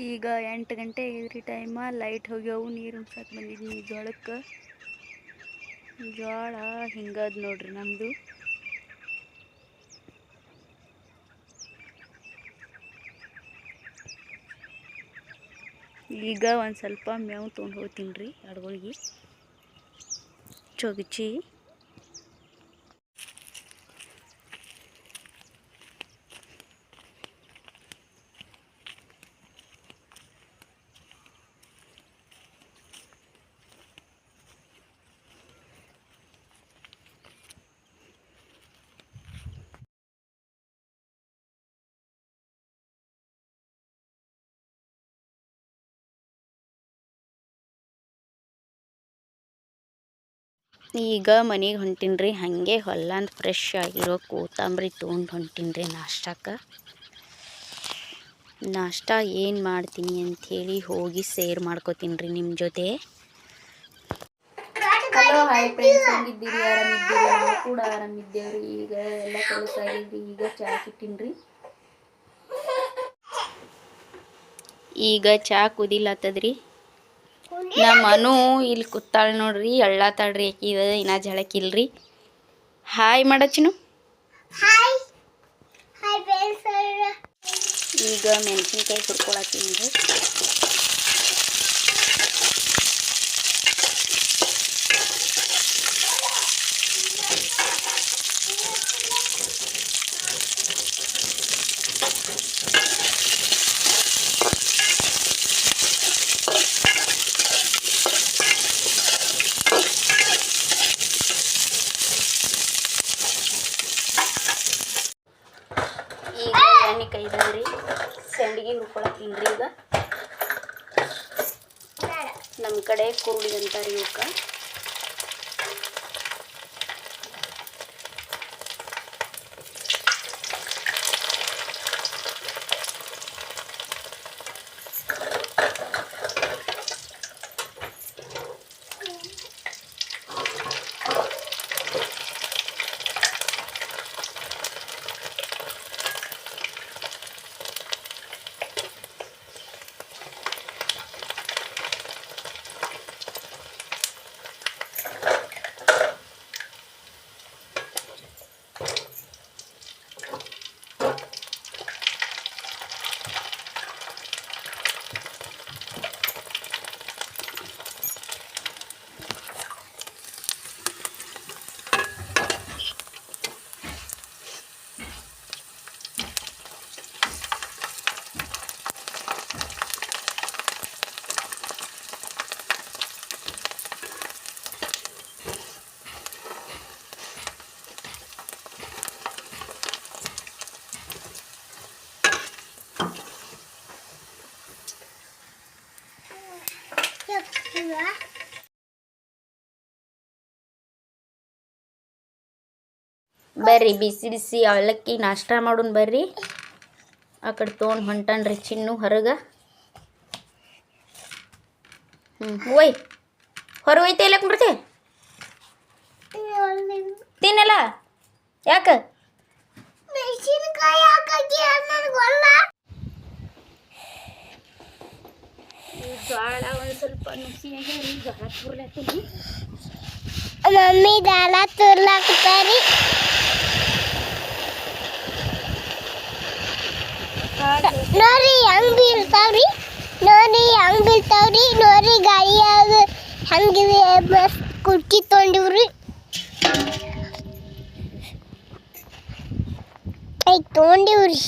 ಈಗ 8 ಗಂಟೆ ಆಗಿದ್ರಿ time. Light ಹೋಗ್ಯಾವು. ನೀರು ಉಣ್ಸಕ್ಕೆ ಬಂದಿದ್ದೀನಿ ಜೋಳಕ್ಕೆ. ಜೋಳ ಹಿಂಗದ ನೋಡ್ರಿ ನಮ್ಮದು. ಈಗ ಒಂದು ಸ್ವಲ್ಪ ಮೇವು ತೊಗೊಂಡು ಹೋಗ್ತೀನಿ ರೀ ಆಡುಗಳಿಗೆ ಚೊಗಚಿ. ಈಗ ಮನೆಗೆ ಹೊಂಟೀನಿ ರೀ. ಹಾಗೆ ಹೊಲ್ಲಾಂದು ಫ್ರೆಶ್ ಆಗಿರೋ ಕೊತ್ತಂಬರಿ ತೊಗೊಂಡು ಹೊಂಟೀನಿ ರೀ ನಾಷ್ಟಕ್ಕೆ. ನಾಷ್ಟ ಏನು ಮಾಡ್ತೀನಿ ಅಂಥೇಳಿ ಹೋಗಿ ಶೇರ್ ಮಾಡ್ಕೋತೀನಿ ರೀ ನಿಮ್ಮ ಜೊತೆ. ಹಲೋ ಹಾಯ್ ಫ್ರೆಂಡ್ಸ್, ಹೆಂಗಿದ್ದೀರಿ? ಆರಾಮಿದ್ದೀರಿ? ನಾವು ಕೂಡ ಆರಾಮಿದ್ದೇವ್ರಿ. ಈಗ ಎಲ್ಲ ಕೆಲಸ ಆಗಿದ್ರಿ. ಈಗ ಚಹಾ ಇಟ್ಟೀನಿ ರೀ. ಈಗ ಚಹಾ ಕುದಿಲತ್ತದ್ರಿ. ನಮ್ಮ ಮನು ಇಲ್ಲಿ ಕೂತಾಳ ನೋಡ್ರಿ, ಅಳ್ಳಾತಾಳ್ರಿ. ಆಕಿದ ಇನ್ನ ಜಳಕಿಲ್ರಿ. ಹಾಯ್ ಮಾಡಚ್ಚಿನು. ಈಗ ಮೆಣಸಿನ್ಕಾಯಿ ಹುರ್ಕೊಳತ್ತೀನಿ ರೀ. ಈಗ ಎಣ್ಣೆ ಕೈದ್ರಿ, ಸಂಡಿಗೆ ಹುರ್ಕೊಳತ್ತೀನಿ ರೀ. ಈಗ ನಮ್ಮ ಕಡೆ ಕುರುಡಿ ಅಂತಾರೆ ಇವಕ್ಕೆ. ಬರ್ರಿ, ಬಿಸಿ ಬಿಸಿ ಅವಲಕ್ಕಿ ನಾಷ್ಟ ಮಾಡೋಣ ಬರ್ರಿ. ಆ ಕಡೆ ತೊಗೊಂಡು ಹೊಂಟನ್ರಿ ಚಿನ್ನು ಹೊರಗೆ. ಒಯ್ ಹೊರ ಒಯ್ತೆ ಇಲ್ಲ ಕುಂಡ್ರತೆ ತಿನ್ನಲ್ಲ. ಯಾಕೆ ಜೋಳ ಒಂದು ಸ್ವಲ್ಪ ನುಸಿಯಾಗಿ ಜೋಳ ತುರ್ಲಾತೀನಿ. ಮಮ್ಮಿ ದಾಳ ತುರ್ಲಾಕ್ತಾರಿ. ನೋಡ್ರಿ ಹೆಂಗ್ ಬೀಳ್ತಾವ್ರಿ, ನೋಡ್ರಿ ಹೆಂಗ್ ಬೀಳ್ತಾವ್ರಿ. ನೋಡ್ರಿ ಗಾಳಿಯಾಗ ಹಂಗಿವೆ ಮಸ್ತ್ ಕುರ್ಕಿ ತೊಗೊಂಡಿವ್ರಿ. ತೊಗೊಂಡಿವ್ರಿ.